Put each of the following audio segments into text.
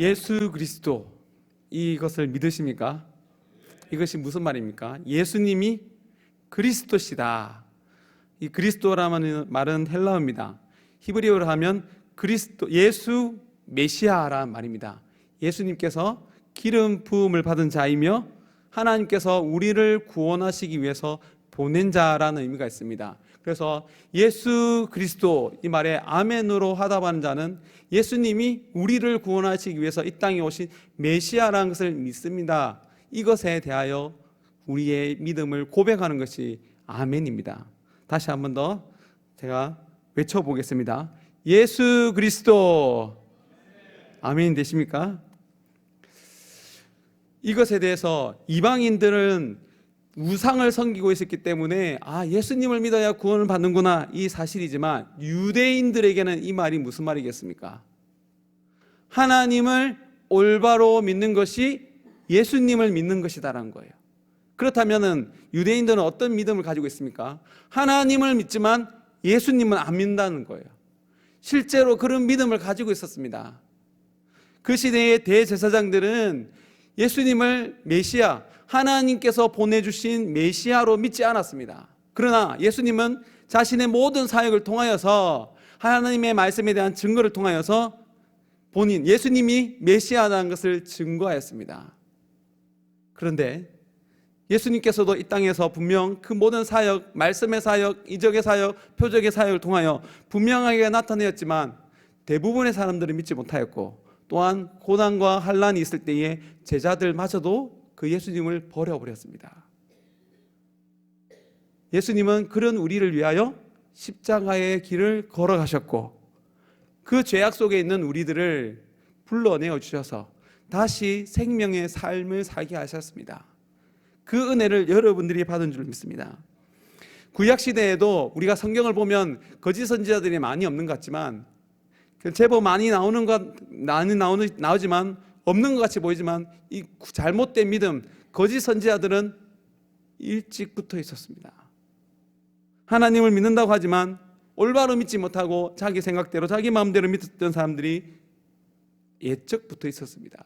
예수 그리스도, 이것을 믿으십니까? 이것이 무슨 말입니까? 예수님이 그리스도시다. 이 그리스도라는 말은 헬라어입니다. 히브리어로 하면 그리스도, 예수 메시아라는 말입니다. 예수님께서 기름 부음을 받은 자이며 하나님께서 우리를 구원하시기 위해서 보낸 자라는 의미가 있습니다. 그래서 예수 그리스도, 이 말에 아멘으로 화답하는 자는 예수님이 우리를 구원하시기 위해서 이 땅에 오신 메시아라는 것을 믿습니다. 이것에 대하여 우리의 믿음을 고백하는 것이 아멘입니다. 다시 한 번 더 제가 외쳐보겠습니다. 예수 그리스도. 아멘 되십니까? 이것에 대해서 이방인들은 우상을 섬기고 있었기 때문에 예수님을 믿어야 구원을 받는구나, 이 사실이지만 유대인들에게는 이 말이 무슨 말이겠습니까? 하나님을 올바로 믿는 것이 예수님을 믿는 것이다라는 거예요. 그렇다면 유대인들은 어떤 믿음을 가지고 있습니까? 하나님을 믿지만 예수님은 안 믿는다는 거예요. 실제로 그런 믿음을 가지고 있었습니다. 그 시대의 대제사장들은 예수님을 메시아, 하나님께서 보내주신 메시아로 믿지 않았습니다. 그러나 예수님은 자신의 모든 사역을 통하여서 하나님의 말씀에 대한 증거를 통하여서 본인, 예수님이 메시아라는 것을 증거하였습니다. 그런데 예수님께서도 이 땅에서 분명 그 모든 사역, 말씀의 사역, 이적의 사역, 표적의 사역을 통하여 분명하게 나타내었지만 대부분의 사람들은 믿지 못하였고, 또한 고난과 환난이 있을 때에 제자들마저도 그 예수님을 버려버렸습니다. 예수님은 그런 우리를 위하여 십자가의 길을 걸어가셨고, 그 죄악 속에 있는 우리들을 불러내어 주셔서 다시 생명의 삶을 살게 하셨습니다. 그 은혜를 여러분들이 받은 줄 믿습니다. 구약시대에도 우리가 성경을 보면 거짓 선지자들이 많이 없는 것 같지만, 제법 많이 나오지만 없는 것 같이 보이지만, 이 잘못된 믿음, 거짓 선지자들은 일찍부터 있었습니다. 하나님을 믿는다고 하지만 올바로 믿지 못하고 자기 생각대로 자기 마음대로 믿었던 사람들이 예적부터 있었습니다.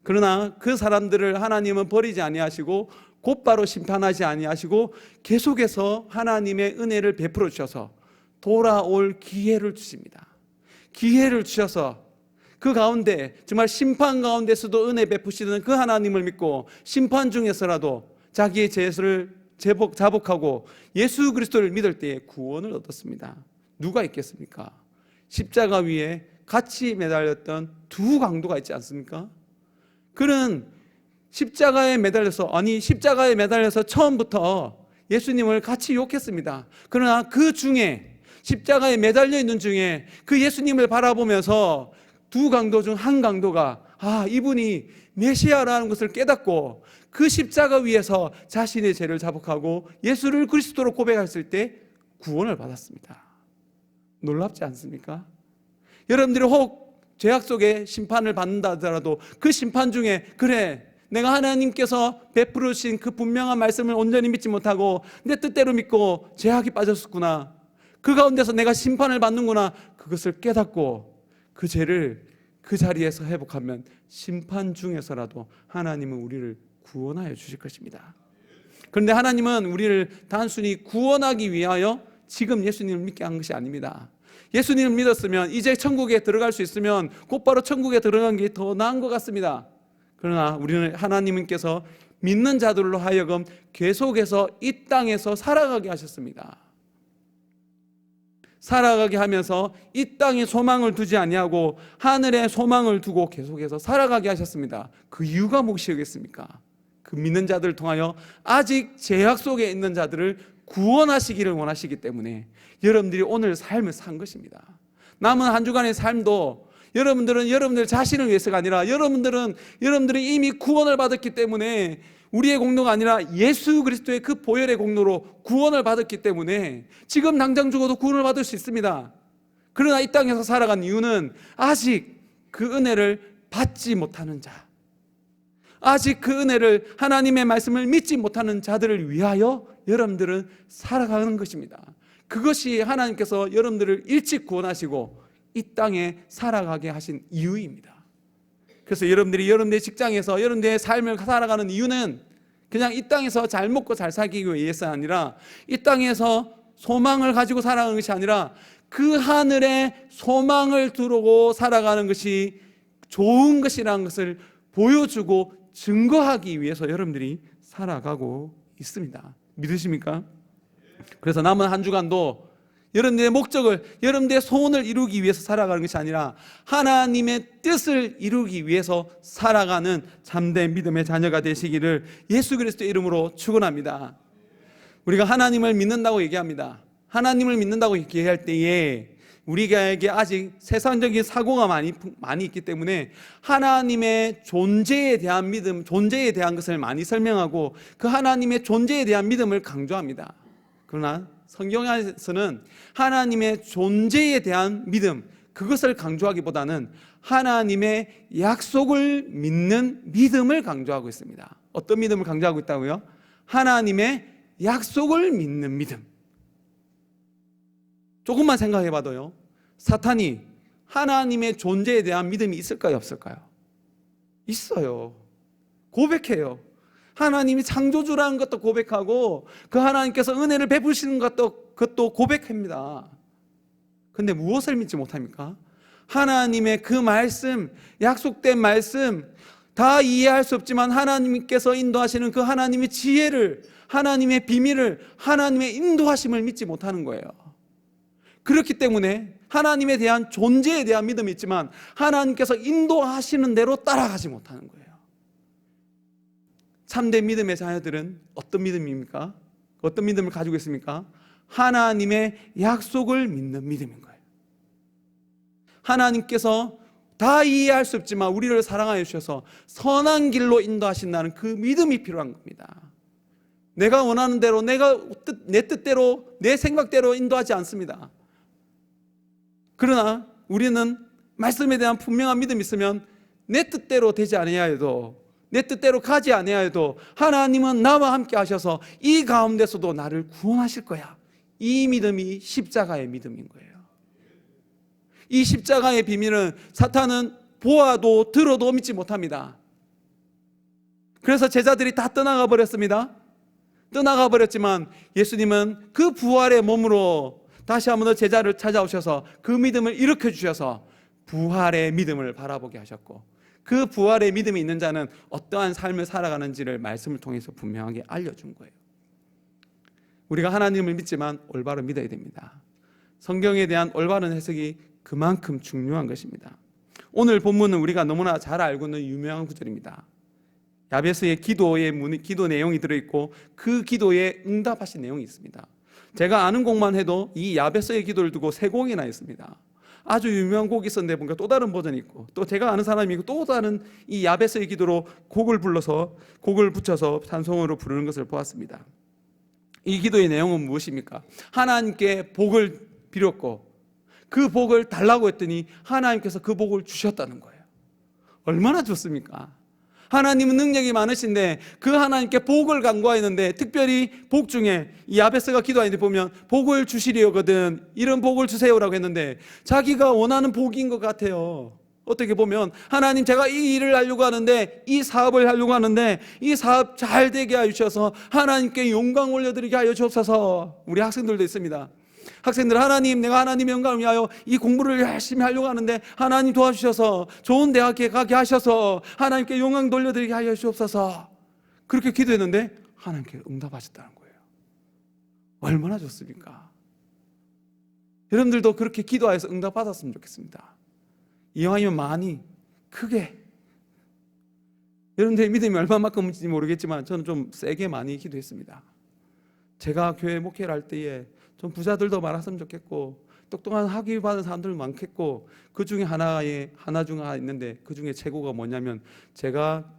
그러나 그 사람들을 하나님은 버리지 아니하시고 곧바로 심판하지 아니하시고 계속해서 하나님의 은혜를 베풀어 주셔서 돌아올 기회를 주십니다. 기회를 주셔서 그 가운데 정말 심판 가운데서도 은혜 베푸시는 그 하나님을 믿고 심판 중에서라도 자기의 죄를 자복하고 예수 그리스도를 믿을 때에 구원을 얻었습니다. 누가 있겠습니까? 십자가 위에 같이 매달렸던 두 강도가 있지 않습니까? 그는 십자가에 매달려서 처음부터 예수님을 같이 욕했습니다. 그러나 그 중에, 십자가에 매달려 있는 중에 그 예수님을 바라보면서 두 강도 중 한 강도가 이분이 메시아라는 것을 깨닫고 그 십자가 위에서 자신의 죄를 자복하고 예수를 그리스도로 고백했을 때 구원을 받았습니다. 놀랍지 않습니까? 여러분들이 혹 죄악 속에 심판을 받는다 하더라도 그 심판 중에, 그래, 내가 하나님께서 베풀으신 그 분명한 말씀을 온전히 믿지 못하고 내 뜻대로 믿고 죄악이 빠졌었구나, 그 가운데서 내가 심판을 받는구나, 그것을 깨닫고 그 죄를 그 자리에서 회복하면 심판 중에서라도 하나님은 우리를 구원하여 주실 것입니다. 그런데 하나님은 우리를 단순히 구원하기 위하여 지금 예수님을 믿게 한 것이 아닙니다. 예수님을 믿었으면 이제 천국에 들어갈 수 있으면 곧바로 천국에 들어간 게 더 나은 것 같습니다. 그러나 우리는 하나님께서 믿는 자들로 하여금 계속해서 이 땅에서 살아가게 하셨습니다. 살아가게 하면서 이 땅에 소망을 두지 아니하고 하늘에 소망을 두고 계속해서 살아가게 하셨습니다. 그 이유가 무엇이겠습니까? 그 믿는 자들을 통하여 아직 죄악 속에 있는 자들을 구원하시기를 원하시기 때문에 여러분들이 오늘 삶을 산 것입니다. 남은 한 주간의 삶도 여러분들 자신을 위해서가 아니라 여러분들이 이미 구원을 받았기 때문에, 우리의 공로가 아니라 예수 그리스도의 그 보혈의 공로로 구원을 받았기 때문에 지금 당장 죽어도 구원을 받을 수 있습니다. 그러나 이 땅에서 살아간 이유는 아직 그 은혜를 받지 못하는 자, 아직 그 은혜를, 하나님의 말씀을 믿지 못하는 자들을 위하여 여러분들은 살아가는 것입니다. 그것이 하나님께서 여러분들을 일찍 구원하시고 이 땅에 살아가게 하신 이유입니다. 그래서 여러분들의 직장에서 여러분들의 삶을 살아가는 이유는 그냥 이 땅에서 잘 먹고 잘 살기 위해서 아니라, 이 땅에서 소망을 가지고 살아가는 것이 아니라 그 하늘에 소망을 두고 살아가는 것이 좋은 것이라는 것을 보여주고 증거하기 위해서 여러분들이 살아가고 있습니다. 믿으십니까? 그래서 남은 한 주간도 여러분들의 목적을, 여러분들의 소원을 이루기 위해서 살아가는 것이 아니라 하나님의 뜻을 이루기 위해서 살아가는 참된 믿음의 자녀가 되시기를 예수 그리스도의 이름으로 축원합니다. 우리가 하나님을 믿는다고 얘기합니다. 하나님을 믿는다고 얘기할 때에 우리에게 아직 세상적인 사고가 많이 있기 때문에 하나님의 존재에 대한 믿음, 존재에 대한 것을 많이 설명하고 그 하나님의 존재에 대한 믿음을 강조합니다. 그러나 성경에서는 하나님의 존재에 대한 믿음, 그것을 강조하기보다는 하나님의 약속을 믿는 믿음을 강조하고 있습니다. 어떤 믿음을 강조하고 있다고요? 하나님의 약속을 믿는 믿음. 조금만 생각해 봐도요, 사탄이 하나님의 존재에 대한 믿음이 있을까요, 없을까요? 있어요. 고백해요. 하나님이 창조주라는 것도 고백하고 그 하나님께서 은혜를 베푸시는 그것도 고백합니다. 근데 무엇을 믿지 못합니까? 하나님의 그 말씀, 약속된 말씀, 다 이해할 수 없지만 하나님께서 인도하시는 그 하나님의 지혜를, 하나님의 비밀을, 하나님의 인도하심을 믿지 못하는 거예요. 그렇기 때문에 하나님에 대한 존재에 대한 믿음이 있지만 하나님께서 인도하시는 대로 따라가지 못하는 거예요. 참된 믿음의 자녀들은 어떤 믿음입니까? 어떤 믿음을 가지고 있습니까? 하나님의 약속을 믿는 믿음인 거예요. 하나님께서 다 이해할 수 없지만 우리를 사랑하여 주셔서 선한 길로 인도하신다는 그 믿음이 필요한 겁니다. 내가 원하는 대로, 내 뜻대로, 내 생각대로 인도하지 않습니다. 그러나 우리는 말씀에 대한 분명한 믿음이 있으면 내 뜻대로 되지 아니하여도, 내 뜻대로 가지 아니하여도 하나님은 나와 함께 하셔서 이 가운데서도 나를 구원하실 거야. 이 믿음이 십자가의 믿음인 거예요. 이 십자가의 비밀은 사탄은 보아도 들어도 믿지 못합니다. 그래서 제자들이 다 떠나가 버렸습니다. 떠나가 버렸지만 예수님은 그 부활의 몸으로 다시 한번 더 제자를 찾아오셔서 그 믿음을 일으켜 주셔서 부활의 믿음을 바라보게 하셨고, 그 부활의 믿음이 있는 자는 어떠한 삶을 살아가는지를 말씀을 통해서 분명하게 알려준 거예요. 우리가 하나님을 믿지만 올바로 믿어야 됩니다. 성경에 대한 올바른 해석이 그만큼 중요한 것입니다. 오늘 본문은 우리가 너무나 잘 알고 있는 유명한 구절입니다. 야베스의 기도 내용이 들어있고 그 기도에 응답하신 내용이 있습니다. 제가 아는 곡만 해도 이 야베스의 기도를 두고 3곡이나 있습니다. 아주 유명한 곡이 있었는데 뭔가 또 다른 버전이 있고, 또 제가 아는 사람이 있고, 또 다른 이 야베스의 기도로 곡을 붙여서 찬송으로 부르는 것을 보았습니다. 이 기도의 내용은 무엇입니까? 하나님께 복을 빌었고 그 복을 달라고 했더니 하나님께서 그 복을 주셨다는 거예요. 얼마나 좋습니까? 하나님은 능력이 많으신데 그 하나님께 복을 간구하였는데, 특별히 복 중에 이 야베스가 기도하는데 보면 복을 주시려거든 이런 복을 주세요라고 했는데 자기가 원하는 복인 것 같아요. 어떻게 보면 하나님, 제가 이 일을 하려고 하는데, 이 사업을 하려고 하는데 이 사업 잘 되게 하여 주셔서 하나님께 영광 올려드리게 하여 주옵소서. 우리 학생들도 있습니다. 학생들, 하나님, 내가 하나님의 영광을 위하여 이 공부를 열심히 하려고 하는데 하나님 도와주셔서 좋은 대학에 가게 하셔서 하나님께 영광 돌려드리게 하여 주옵소서. 그렇게 기도했는데 하나님께 응답하셨다는 거예요. 얼마나 좋습니까? 여러분들도 그렇게 기도하여서 응답받았으면 좋겠습니다. 이왕이면 많이 크게. 여러분들의 믿음이 얼마만큼인지 모르겠지만 저는 좀 세게 많이 기도했습니다. 제가 교회 목회를 할 때에 좀 부자들도 많았으면 좋겠고, 똑똑한 학위 받은 사람들 많겠고, 그 중에 하나 있는데 그 중에 최고가 뭐냐면 제가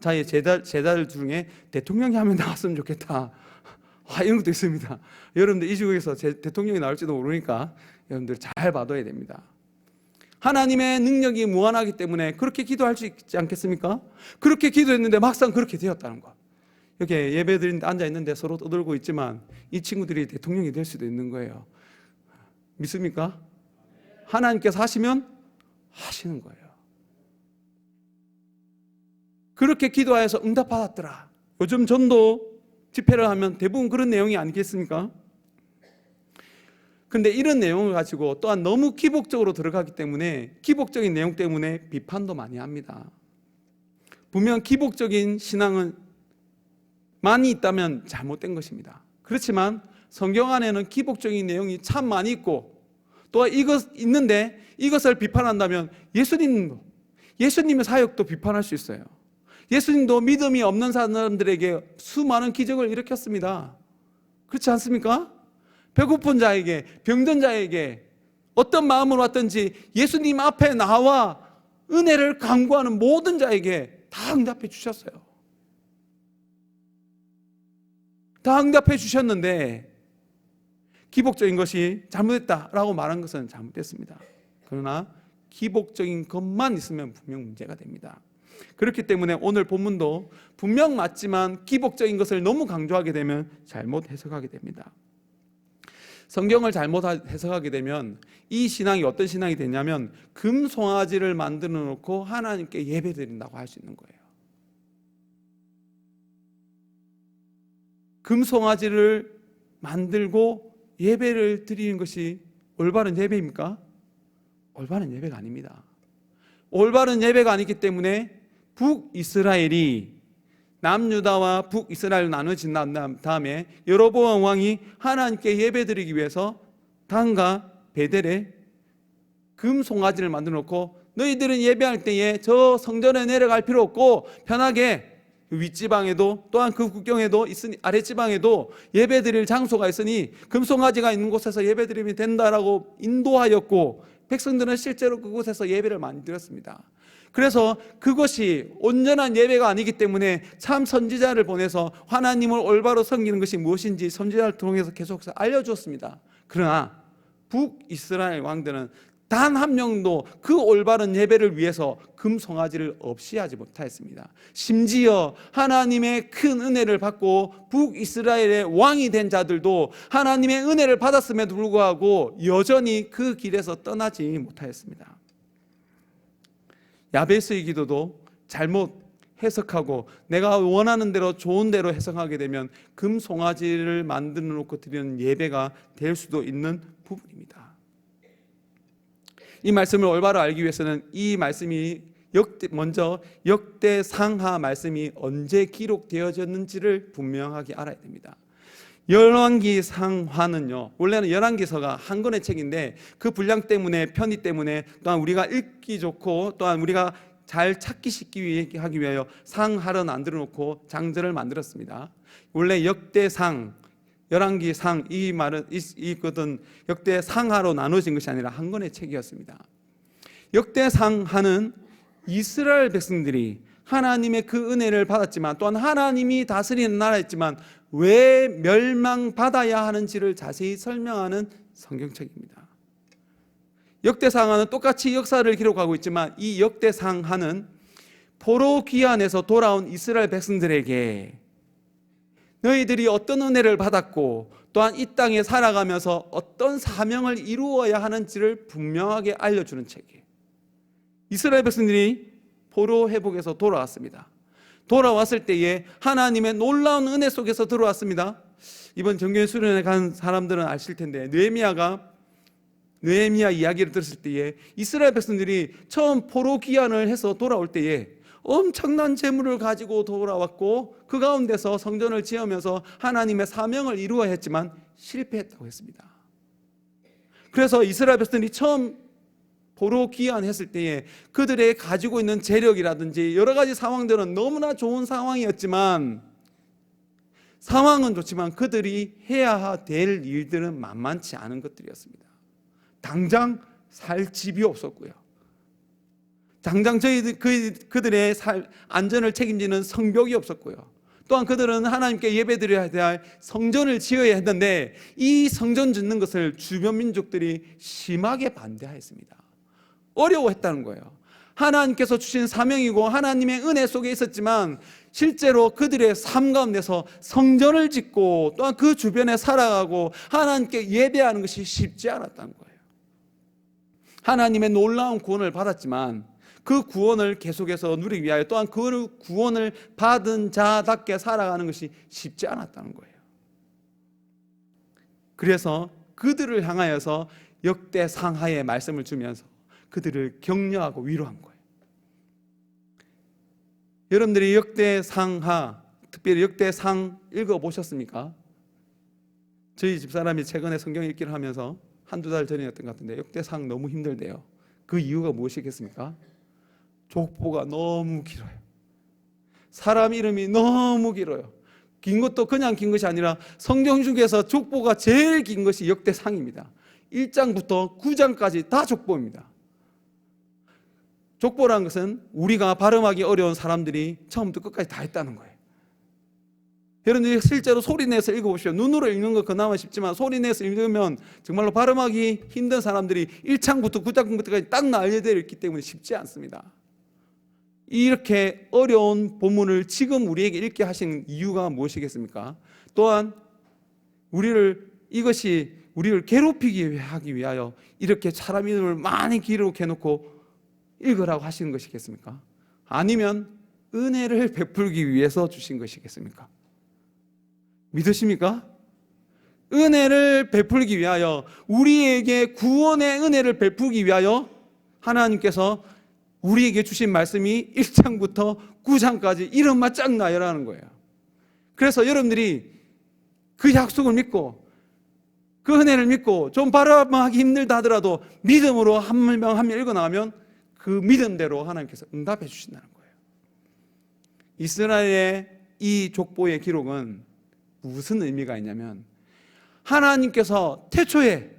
자의 제자들 중에 대통령이 하면 나왔으면 좋겠다. 이런 것도 있습니다. 여러분들 이 중에서 대통령이 나올지도 모르니까 여러분들 잘 봐둬야 됩니다. 하나님의 능력이 무한하기 때문에 그렇게 기도할 수 있지 않겠습니까? 그렇게 기도했는데 막상 그렇게 되었다는 것. 이렇게 예배드리는데 앉아있는데 서로 떠들고 있지만 이 친구들이 대통령이 될 수도 있는 거예요. 믿습니까? 하나님께서 하시면 하시는 거예요. 그렇게 기도하여서 응답받았더라. 요즘 전도 집회를 하면 대부분 그런 내용이 아니겠습니까? 근데 이런 내용을 가지고 또한 너무 기복적으로 들어가기 때문에 기복적인 내용 때문에 비판도 많이 합니다. 분명 기복적인 신앙은 많이 있다면 잘못된 것입니다. 그렇지만 성경 안에는 기복적인 내용이 참 많이 있고 또 있는데 이것을 비판한다면 예수님의 사역도 비판할 수 있어요. 예수님도 믿음이 없는 사람들에게 수많은 기적을 일으켰습니다. 그렇지 않습니까? 배고픈 자에게, 병든 자에게 어떤 마음으로 왔든지 예수님 앞에 나와 은혜를 간구하는 모든 자에게 다 응답해 주셨어요. 다 응답해 주셨는데 기복적인 것이 잘못됐다라고 말한 것은 잘못됐습니다. 그러나 기복적인 것만 있으면 분명 문제가 됩니다. 그렇기 때문에 오늘 본문도 분명 맞지만 기복적인 것을 너무 강조하게 되면 잘못 해석하게 됩니다. 성경을 잘못 해석하게 되면 이 신앙이 어떤 신앙이 되냐면 금송아지를 만들어 놓고 하나님께 예배드린다고 할 수 있는 거예요. 금송아지를 만들고 예배를 드리는 것이 올바른 예배입니까? 올바른 예배가 아닙니다. 올바른 예배가 아니기 때문에 북이스라엘이 남유다와 북이스라엘로 나눠진 다음에 여로보암 왕이 하나님께 예배드리기 위해서 단과 베델에 금송아지를 만들어 놓고 너희들은 예배할 때에 저 성전에 내려갈 필요 없고 편하게 윗지방에도 또한 그 국경에도 있으니 아랫지방에도 예배드릴 장소가 있으니 금송아지가 있는 곳에서 예배드리면 된다라고 인도하였고 백성들은 실제로 그곳에서 예배를 많이 드렸습니다. 그래서 그것이 온전한 예배가 아니기 때문에 참 선지자를 보내서 하나님을 올바로 섬기는 것이 무엇인지 선지자를 통해서 계속 알려주었습니다. 그러나 북이스라엘 왕들은 단 한 명도 그 올바른 예배를 위해서 금송아지를 없이 하지 못하였습니다. 심지어 하나님의 큰 은혜를 받고 북이스라엘의 왕이 된 자들도 하나님의 은혜를 받았음에도 불구하고 여전히 그 길에서 떠나지 못하였습니다. 야베스의 기도도 잘못 해석하고 내가 원하는 대로 좋은 대로 해석하게 되면 금송아지를 만들어 놓고 드리는 예배가 될 수도 있는 부분입니다. 이 말씀을 올바로 알기 위해서는 이 말씀이 먼저 역대상하 말씀이 언제 기록되어졌는지를 분명하게 알아야 됩니다. 열왕기상하는요, 원래는 열왕기서가 한 권의 책인데 그 분량 때문에 편의 때문에 또한 우리가 읽기 좋고 또한 우리가 잘 찾기 쉽게 하기 위하여 상하를 만들어 놓고 장절을 만들었습니다. 원래 역대상, 열왕기상 이 말은 이것은 역대상하로 나눠진 것이 아니라 한 권의 책이었습니다. 역대상하는 이스라엘 백성들이 하나님의 그 은혜를 받았지만 또한 하나님이 다스리는 나라였지만 왜 멸망받아야 하는지를 자세히 설명하는 성경책입니다. 역대상하는 똑같이 역사를 기록하고 있지만 이 역대상하는 포로 귀환에서 돌아온 이스라엘 백성들에게 너희들이 어떤 은혜를 받았고 또한 이 땅에 살아가면서 어떤 사명을 이루어야 하는지를 분명하게 알려주는 책이에요. 이스라엘 백성들이 포로 회복에서 돌아왔습니다. 돌아왔을 때에 하나님의 놀라운 은혜 속에서 들어왔습니다. 이번 정교회 수련회 간 사람들은 아실 텐데 느헤미야 이야기를 들었을 때에 이스라엘 백성들이 처음 포로 귀환을 해서 돌아올 때에 엄청난 재물을 가지고 돌아왔고 그 가운데서 성전을 지으면서 하나님의 사명을 이루어야 했지만 실패했다고 했습니다. 그래서 이스라엘 백성들이 처음 포로 귀환했을 때에 그들의 가지고 있는 재력이라든지 여러 가지 상황들은 너무나 좋은 상황이었지만 상황은 좋지만 그들이 해야 될 일들은 만만치 않은 것들이었습니다. 당장 살 집이 없었고요. 당장 그들의 안전을 책임지는 성벽이 없었고요. 또한 그들은 하나님께 예배드려야 할 성전을 지어야 했는데 이 성전 짓는 것을 주변 민족들이 심하게 반대하였습니다. 어려워했다는 거예요. 하나님께서 주신 사명이고 하나님의 은혜 속에 있었지만 실제로 그들의 삶 가운데서 성전을 짓고 또한 그 주변에 살아가고 하나님께 예배하는 것이 쉽지 않았다는 거예요. 하나님의 놀라운 구원을 받았지만 그 구원을 계속해서 누리기 위하여 또한 그 구원을 받은 자답게 살아가는 것이 쉽지 않았다는 거예요. 그래서 그들을 향하여서 역대상하의 말씀을 주면서 그들을 격려하고 위로한 거예요. 여러분들이 역대상하, 특별히 역대상 읽어보셨습니까? 저희 집사람이 최근에 성경 읽기를 하면서 한두 달 전이었던 것 같은데 역대상 너무 힘들대요. 그 이유가 무엇이겠습니까? 족보가 너무 길어요. 사람 이름이 너무 길어요. 긴 것도 그냥 긴 것이 아니라 성경 중에서 족보가 제일 긴 것이 역대상입니다. 1장부터 9장까지 다 족보입니다. 족보라는 것은 우리가 발음하기 어려운 사람들이 처음부터 끝까지 다 했다는 거예요. 여러분들이 실제로 소리내서 읽어보십시오. 눈으로 읽는 거 그나마 쉽지만 소리내서 읽으면 정말로 발음하기 힘든 사람들이 1장부터 9장까지 딱 나열되어 있기 때문에 쉽지 않습니다. 이렇게 어려운 본문을 지금 우리에게 읽게 하신 이유가 무엇이겠습니까? 또한 이것이 우리를 괴롭히기 하기 위하여 이렇게 사람 이름을 많이 기록해 놓고 읽으라고 하시는 것이겠습니까? 아니면 은혜를 베풀기 위해서 주신 것이겠습니까? 믿으십니까? 은혜를 베풀기 위하여, 우리에게 구원의 은혜를 베풀기 위하여 하나님께서 우리에게 주신 말씀이 1장부터 9장까지 이름만 쫙 나열하는 거예요. 그래서 여러분들이 그 약속을 믿고 그 은혜를 믿고 좀 바라보기 힘들다 하더라도 믿음으로 한 명 한 명 읽어나가면 그 믿음대로 하나님께서 응답해 주신다는 거예요. 이스라엘의 이 족보의 기록은 무슨 의미가 있냐면, 하나님께서 태초에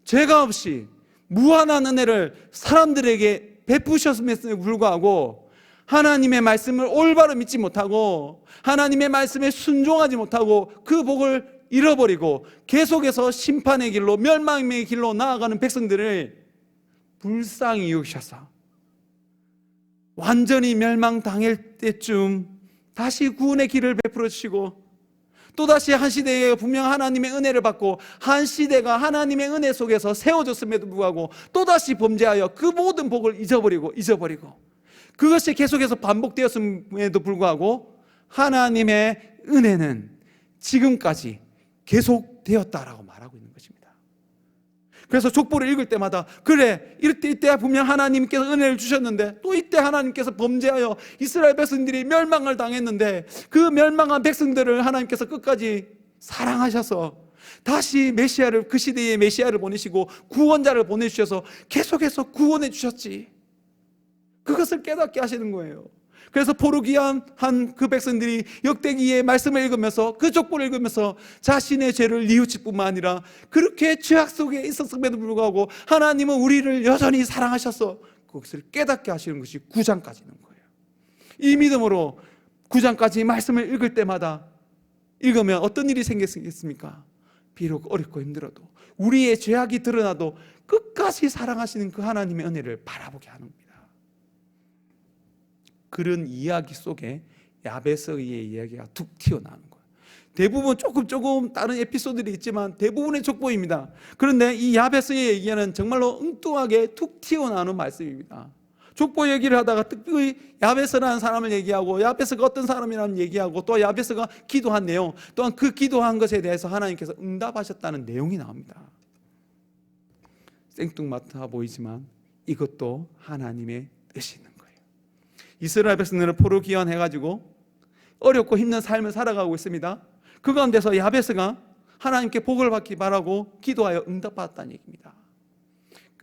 죄가 없이 무한한 은혜를 사람들에게 베푸셨음에도 불구하고 하나님의 말씀을 올바로 믿지 못하고 하나님의 말씀에 순종하지 못하고 그 복을 잃어버리고 계속해서 심판의 길로, 멸망의 길로 나아가는 백성들을 불쌍히 여기셔서 완전히 멸망당할 때쯤 다시 구원의 길을 베풀어 주시고, 또다시 한 시대에 분명 하나님의 은혜를 받고 한 시대가 하나님의 은혜 속에서 세워졌음에도 불구하고 또다시 범죄하여 그 모든 복을 잊어버리고 그것이 계속해서 반복되었음에도 불구하고 하나님의 은혜는 지금까지 계속되었다라고 말하고 있는 것입니다. 그래서 족보를 읽을 때마다 그래, 이때 분명 하나님께서 은혜를 주셨는데 또 이때 하나님께서 범죄하여 이스라엘 백성들이 멸망을 당했는데 그 멸망한 백성들을 하나님께서 끝까지 사랑하셔서 다시 메시아를, 그 시대의 메시아를 보내시고 구원자를 보내주셔서 계속해서 구원해 주셨지. 그것을 깨닫게 하시는 거예요. 그래서 포르기한 그 백성들이 역대기의 말씀을 읽으면서 그 족보를 읽으면서 자신의 죄를 뉘우칠 뿐만 아니라 그렇게 죄악 속에 있었음에도 불구하고 하나님은 우리를 여전히 사랑하셔서 그것을 깨닫게 하시는 것이 9장까지는 거예요. 이 믿음으로 9장까지 말씀을 읽을 때마다 읽으면 어떤 일이 생겼겠습니까? 비록 어렵고 힘들어도, 우리의 죄악이 드러나도 끝까지 사랑하시는 그 하나님의 은혜를 바라보게 하는 겁니다. 그런 이야기 속에 야베스의 이야기가 툭 튀어나오는 거예요. 대부분 조금 다른 에피소드들이 있지만 대부분의 족보입니다. 그런데 이 야베스의 얘기는 정말로 엉뚱하게 툭 튀어나오는 말씀입니다. 족보 얘기를 하다가 특별히 야베스라는 사람을 얘기하고 야베스가 어떤 사람이라는 얘기하고 또 야베스가 기도한 내용, 또한 그 기도한 것에 대해서 하나님께서 응답하셨다는 내용이 나옵니다. 생뚱맞아 보이지만 이것도 하나님의 뜻이 있는 거예요. 이스라엘 백성들은 포로기환 해가지고 어렵고 힘든 삶을 살아가고 있습니다. 그 가운데서 야베스가 하나님께 복을 받기 바라고 기도하여 응답받았다는 얘기입니다.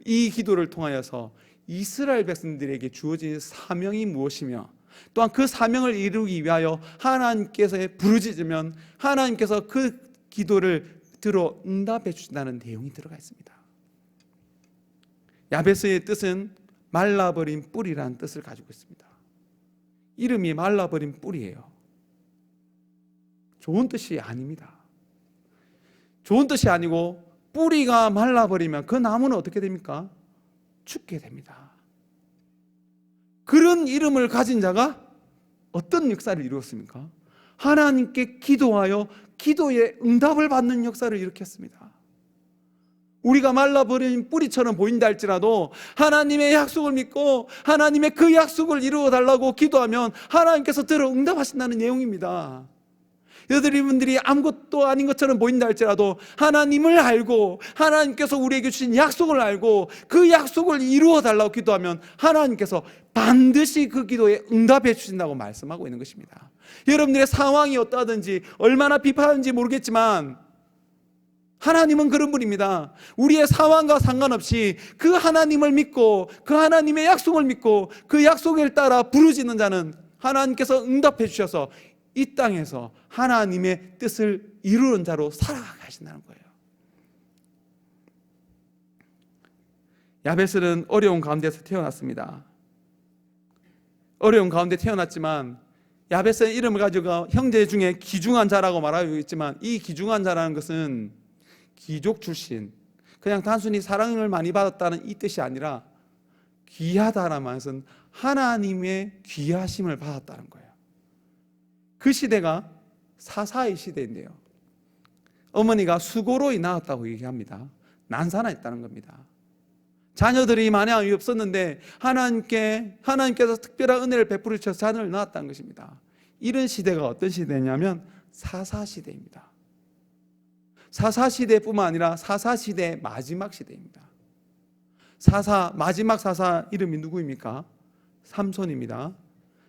이 기도를 통하여서 이스라엘 백성들에게 주어진 사명이 무엇이며 또한 그 사명을 이루기 위하여 하나님께서 부르짖으면 하나님께서 그 기도를 들어 응답해 주신다는 내용이 들어가 있습니다. 야베스의 뜻은 말라버린 뿌리라는 뜻을 가지고 있습니다. 이름이 말라버린 뿌리예요. 좋은 뜻이 아닙니다. 좋은 뜻이 아니고 뿌리가 말라버리면 그 나무는 어떻게 됩니까? 죽게 됩니다. 그런 이름을 가진 자가 어떤 역사를 이루었습니까? 하나님께 기도하여 기도에 응답을 받는 역사를 일으켰습니다. 우리가 말라버린 뿌리처럼 보인다 할지라도 하나님의 약속을 믿고 하나님의 그 약속을 이루어 달라고 기도하면 하나님께서 들어 응답하신다는 내용입니다. 여러분들이 아무것도 아닌 것처럼 보인다 할지라도 하나님을 알고 하나님께서 우리에게 주신 약속을 알고 그 약속을 이루어 달라고 기도하면 하나님께서 반드시 그 기도에 응답해 주신다고 말씀하고 있는 것입니다. 여러분들의 상황이 어떠하든지 얼마나 비판하는지 모르겠지만 하나님은 그런 분입니다. 우리의 상황과 상관없이 그 하나님을 믿고 그 하나님의 약속을 믿고 그 약속을 따라 부르짖는 자는 하나님께서 응답해 주셔서 이 땅에서 하나님의 뜻을 이루는 자로 살아가게 하신다는 거예요. 야베스는 어려운 가운데서 태어났습니다. 어려운 가운데 태어났지만 야베스의 이름을 가지고 형제 중에 귀중한 자라고 말하고 있지만 이 귀중한 자라는 것은 귀족 출신, 그냥 단순히 사랑을 많이 받았다는 이 뜻이 아니라 귀하다라는 말은 하나님의 귀하심을 받았다는 거예요. 그 시대가 사사의 시대인데요, 어머니가 수고로이 낳았다고 얘기합니다. 난산했다는 겁니다. 자녀들이 만약에 없었는데 하나님께서 특별한 은혜를 베풀으셔서 자녀를 낳았다는 것입니다. 이런 시대가 어떤 시대냐면 사사시대입니다. 사사시대뿐만 아니라 사사시대의 마지막 시대입니다. 마지막 사사 이름이 누구입니까? 삼손입니다.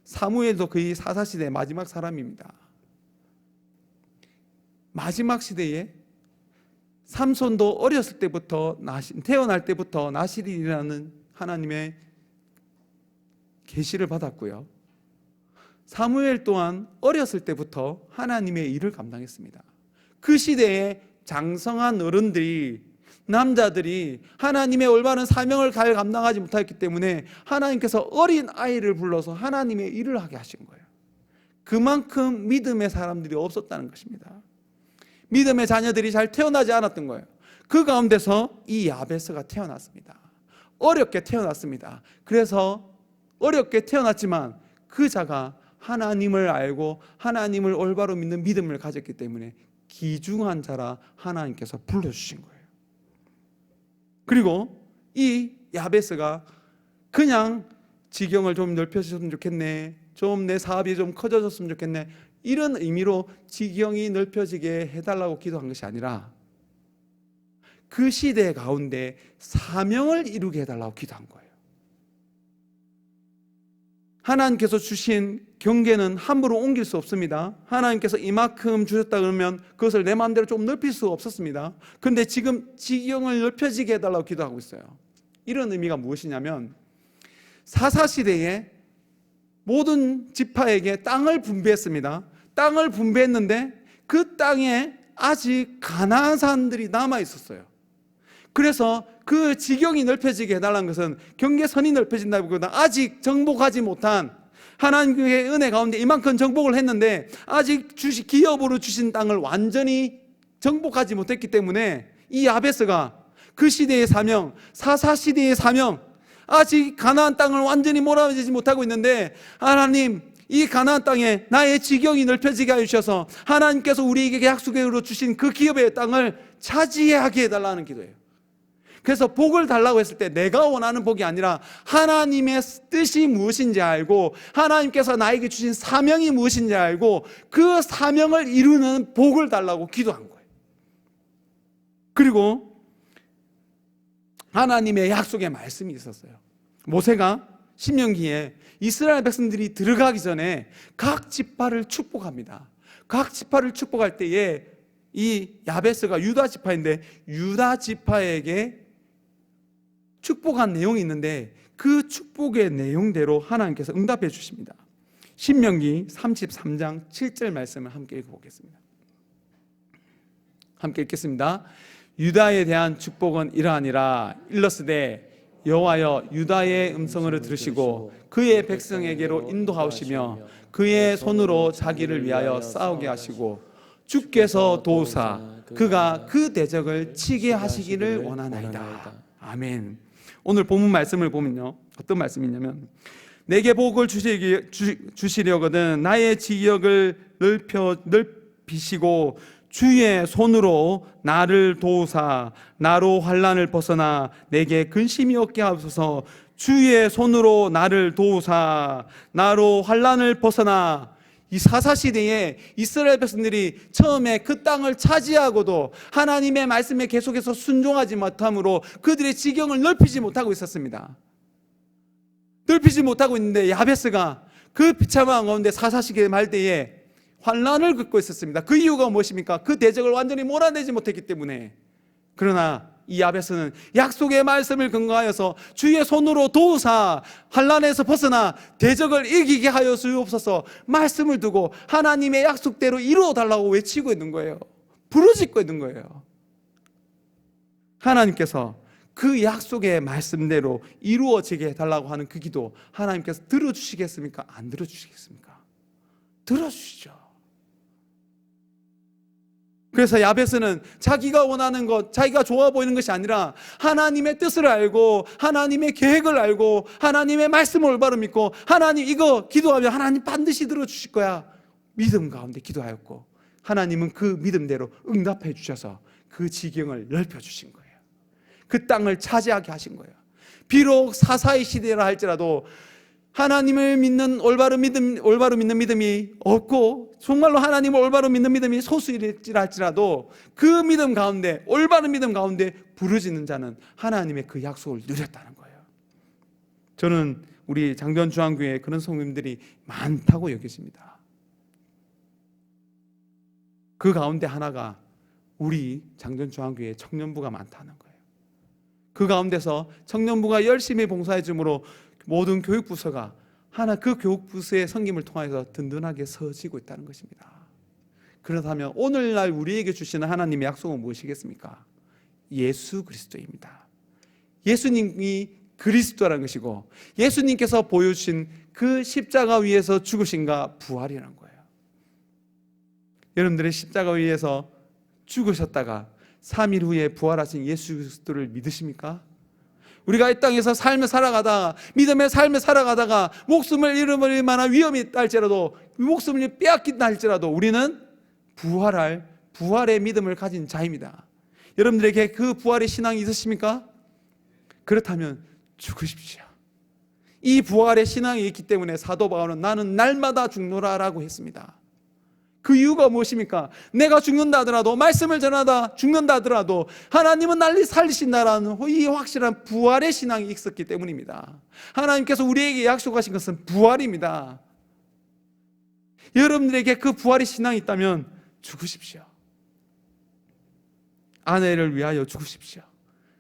사무엘도 거의 사사시대의 마지막 사람입니다. 마지막 시대에 삼손도 어렸을 때부터 태어날 때부터 나실이라는 하나님의 계시를 받았고요, 사무엘 또한 어렸을 때부터 하나님의 일을 감당했습니다. 그 시대에 장성한 어른들이, 남자들이 하나님의 올바른 사명을 감당하지 못했기 때문에 하나님께서 어린 아이를 불러서 하나님의 일을 하게 하신 거예요. 그만큼 믿음의 사람들이 없었다는 것입니다. 믿음의 자녀들이 잘 태어나지 않았던 거예요. 그 가운데서 이 야베스가 태어났습니다. 어렵게 태어났습니다. 그래서 어렵게 태어났지만 그 자가 하나님을 알고 하나님을 올바로 믿는 믿음을 가졌기 때문에 귀중한 자라 하나님께서 불러주신 거예요. 그리고 이 야베스가 그냥 지경을 좀 넓혀줬으면 좋겠네, 좀 내 사업이 좀 커져졌으면 좋겠네, 이런 의미로 지경이 넓혀지게 해달라고 기도한 것이 아니라 그 시대 가운데 사명을 이루게 해달라고 기도한 거예요. 하나님께서 주신 경계는 함부로 옮길 수 없습니다. 하나님께서 이만큼 주셨다 그러면 그것을 내 마음대로 좀 넓힐 수 없었습니다. 그런데 지금 지경을 넓혀지게 해달라고 기도하고 있어요. 이런 의미가 무엇이냐면 사사시대에 모든 지파에게 땅을 분배했습니다. 땅을 분배했는데 그 땅에 아직 가나안 사람들이 남아 있었어요. 그래서 그 지경이 넓혀지게 해달라는 것은 경계선이 넓혀진다기보다 아직 정복하지 못한, 하나님의 은혜 가운데 이만큼 정복을 했는데 아직 기업으로 주신 땅을 완전히 정복하지 못했기 때문에 이 야베스가 그 시대의 사명, 사사시대의 사명, 아직 가나안 땅을 완전히 몰아내지 못하고 있는데 하나님, 이 가나안 땅에 나의 지경이 넓혀지게 해주셔서 하나님께서 우리에게 약속으로 주신 그 기업의 땅을 차지하게 해달라는 기도예요. 그래서 복을 달라고 했을 때 내가 원하는 복이 아니라 하나님의 뜻이 무엇인지 알고 하나님께서 나에게 주신 사명이 무엇인지 알고 그 사명을 이루는 복을 달라고 기도한 거예요. 그리고 하나님의 약속의 말씀이 있었어요. 모세가 신명기에 이스라엘 백성들이 들어가기 전에 각 지파를 축복합니다. 각 지파를 축복할 때에 이 야베스가 유다 지파인데 유다 지파에게 축복한 내용이 있는데 그 축복의 내용대로 하나님께서 응답해 주십니다. 신명기 33장 7절 말씀을 함께 읽어보겠습니다. 함께 읽겠습니다. 유다에 대한 축복은 이러하니라. 일러스되 여호와여 유다의 음성을 들으시고 그의 백성에게로 인도하시며 그의 손으로 자기를 위하여 싸우게 하시고 주께서 도우사 그가 그 대적을 치게 하시기를 원하나이다. 아멘. 오늘 본문 말씀을 보면요, 어떤 말씀이냐면 내게 복을 주시려거든 나의 지역을 넓히시고 주의 손으로 나를 도우사 나로 환난을 벗어나 내게 근심이 없게 하옵소서. 주의 손으로 나를 도우사 나로 환난을 벗어나. 이 사사시대에 이스라엘 백성들이 처음에 그 땅을 차지하고도 하나님의 말씀에 계속해서 순종하지 못함으로 그들의 지경을 넓히지 못하고 있었습니다. 넓히지 못하고 있는데 야베스가 그 비참한 가운데 사사시기의 말대에 환난을 겪고 있었습니다. 그 이유가 무엇입니까? 그 대적을 완전히 몰아내지 못했기 때문에. 그러나 이 야베스는 약속의 말씀을 근거하여서 주의 손으로 도우사 환난에서 벗어나 대적을 이기게 하여 주옵소서 말씀을 두고 하나님의 약속대로 이루어 달라고 외치고 있는 거예요. 부르짖고 있는 거예요. 하나님께서 그 약속의 말씀대로 이루어지게 해달라고 하는 그 기도 하나님께서 들어주시겠습니까? 안 들어주시겠습니까? 들어주시죠. 그래서 야베스는 자기가 원하는 것, 자기가 좋아 보이는 것이 아니라 하나님의 뜻을 알고 하나님의 계획을 알고 하나님의 말씀을 올바로 믿고 하나님 이거 기도하면 하나님 반드시 들어주실 거야 믿음 가운데 기도하였고 하나님은 그 믿음대로 응답해 주셔서 그 지경을 넓혀주신 거예요. 그 땅을 차지하게 하신 거예요. 비록 사사의 시대라 할지라도 하나님을 믿는 올바로 믿는 믿음이 없고 정말로 하나님을 올바로 믿는 믿음이 소수일지라 할지라도 그 믿음 가운데 올바른 믿음 가운데 부르짖는 자는 하나님의 그 약속을 누렸다는 거예요. 저는 우리 장전중앙교회에 그런 성도님들이 많다고 여겨집니다. 그 가운데 하나가 우리 장전중앙교회 청년부가 많다는 거예요. 그 가운데서 청년부가 열심히 봉사해 주므로 모든 교육부서가 하나 그 교육부서의 섬김을 통해서 든든하게 서지고 있다는 것입니다. 그렇다면 오늘날 우리에게 주시는 하나님의 약속은 무엇이겠습니까? 예수 그리스도입니다. 예수님이 그리스도라는 것이고 예수님께서 보여주신 그 십자가 위에서 죽으신가 부활이라는 거예요. 여러분들의 십자가 위에서 죽으셨다가 3일 후에 부활하신 예수 그리스도를 믿으십니까? 우리가 이 땅에서 삶을 살아가다가 믿음의 삶을 살아가다가 목숨을 잃어버릴 만한 위험이 있다 할지라도 목숨을 빼앗긴다 할지라도 우리는 부활의 믿음을 가진 자입니다. 여러분들에게 그 부활의 신앙이 있으십니까? 그렇다면 죽으십시오. 이 부활의 신앙이 있기 때문에 사도 바울은 나는 날마다 죽노라 라고 했습니다. 그 이유가 무엇입니까? 내가 죽는다 하더라도 말씀을 전하다 죽는다 하더라도 하나님은 날 살리신다라는 이 확실한 부활의 신앙이 있었기 때문입니다. 하나님께서 우리에게 약속하신 것은 부활입니다. 여러분들에게 그 부활의 신앙이 있다면 죽으십시오. 아내를 위하여 죽으십시오.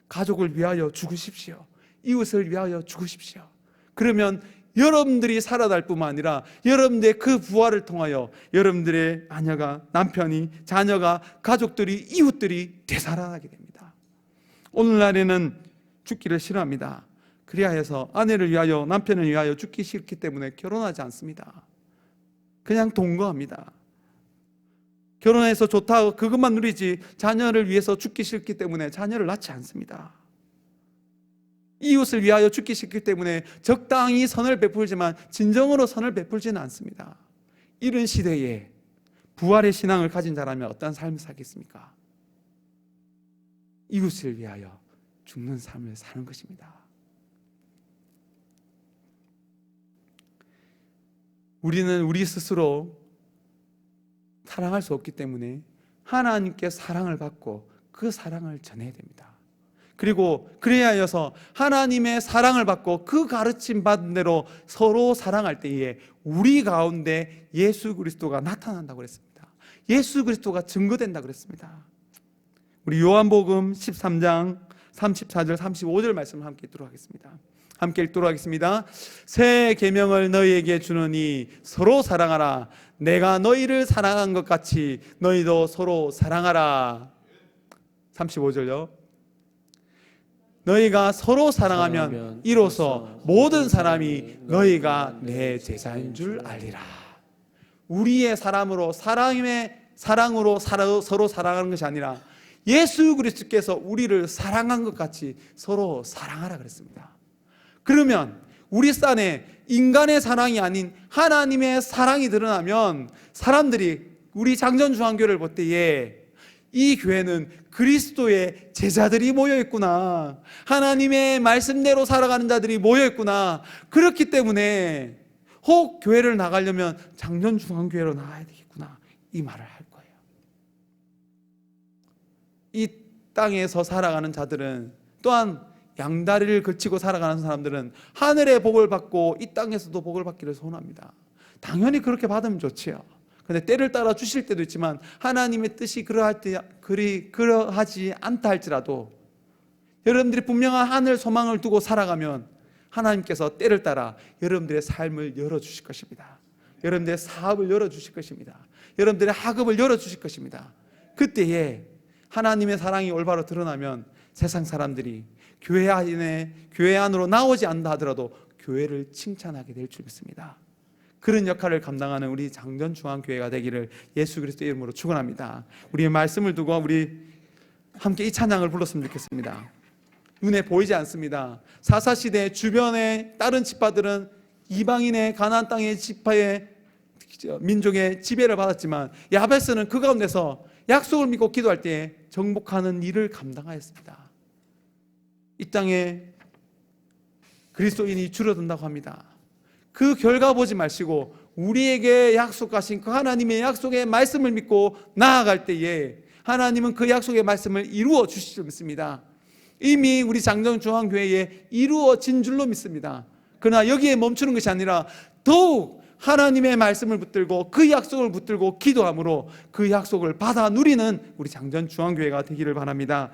가족을 위하여 죽으십시오. 이웃을 위하여 죽으십시오. 그러면 여러분들이 살아날 뿐만 아니라 여러분들의 그 부활을 통하여 여러분들의 아내가, 남편이, 자녀가, 가족들이, 이웃들이 되살아나게 됩니다. 오늘날에는 죽기를 싫어합니다. 그리하여서 아내를 위하여, 남편을 위하여 죽기 싫기 때문에 결혼하지 않습니다. 그냥 동거합니다. 결혼해서 좋다고 그것만 누리지 자녀를 위해서 죽기 싫기 때문에 자녀를 낳지 않습니다. 이웃을 위하여 죽기 싫기 때문에 적당히 선을 베풀지만 진정으로 선을 베풀지는 않습니다. 이런 시대에 부활의 신앙을 가진 자라면 어떤 삶을 살겠습니까? 이웃을 위하여 죽는 삶을 사는 것입니다. 우리는 우리 스스로 사랑할 수 없기 때문에 하나님께 사랑을 받고 그 사랑을 전해야 됩니다. 그리고 그래야 하여서 하나님의 사랑을 받고 그 가르침 받은 대로 서로 사랑할 때에 우리 가운데 예수 그리스도가 나타난다고 그랬습니다. 예수 그리스도가 증거된다고 그랬습니다. 우리 요한복음 13장 34절 35절 말씀을 함께 읽도록 하겠습니다. 함께 읽도록 하겠습니다. 새 계명을 너희에게 주노니 서로 사랑하라. 내가 너희를 사랑한 것 같이 너희도 서로 사랑하라. 35절요. 너희가 서로 사랑하면 이로써 모든 사람이 너희가 내 제자인 줄 알리라. 우리의 사랑으로 서로 사랑하는 것이 아니라 예수 그리스도께서 우리를 사랑한 것 같이 서로 사랑하라 그랬습니다. 그러면 우리 안에 인간의 사랑이 아닌 하나님의 사랑이 드러나면 사람들이 우리 장전중앙교회를 볼 때에 이 교회는 그리스도의 제자들이 모여있구나, 하나님의 말씀대로 살아가는 자들이 모여있구나. 그렇기 때문에 혹 교회를 나가려면 장년중앙교회로 나가야 되겠구나, 이 말을 할 거예요. 이 땅에서 살아가는 자들은, 또한 양다리를 걸치고 살아가는 사람들은 하늘의 복을 받고 이 땅에서도 복을 받기를 소원합니다. 당연히 그렇게 받으면 좋지요. 근데 때를 따라 주실 때도 있지만 하나님의 뜻이 그러하지 않다 할지라도 여러분들이 분명한 하늘 소망을 두고 살아가면 하나님께서 때를 따라 여러분들의 삶을 열어주실 것입니다. 여러분들의 사업을 열어주실 것입니다. 여러분들의 학업을 열어주실 것입니다. 그때에 하나님의 사랑이 올바로 드러나면 세상 사람들이 교회 안으로 나오지 않는다 하더라도 교회를 칭찬하게 될 줄 믿습니다. 그런 역할을 감당하는 우리 장전중앙교회가 되기를 예수 그리스도의 이름으로 축원합니다. 우리의 말씀을 두고 우리 함께 이 찬양을 불렀으면 좋겠습니다. 눈에 보이지 않습니다. 사사시대 주변의 다른 지파들은 이방인의 가나안 땅의 지파의 민족의 지배를 받았지만 야베스는 그 가운데서 약속을 믿고 기도할 때에 정복하는 일을 감당하였습니다. 이 땅에 그리스도인이 줄어든다고 합니다. 그 결과 보지 마시고 우리에게 약속하신 그 하나님의 약속의 말씀을 믿고 나아갈 때에 하나님은 그 약속의 말씀을 이루어 주실 줄 믿습니다. 이미 우리 장정중앙교회에 이루어진 줄로 믿습니다. 그러나 여기에 멈추는 것이 아니라 더욱 하나님의 말씀을 붙들고 그 약속을 붙들고 기도함으로 그 약속을 받아 누리는 우리 장전중앙교회가 되기를 바랍니다.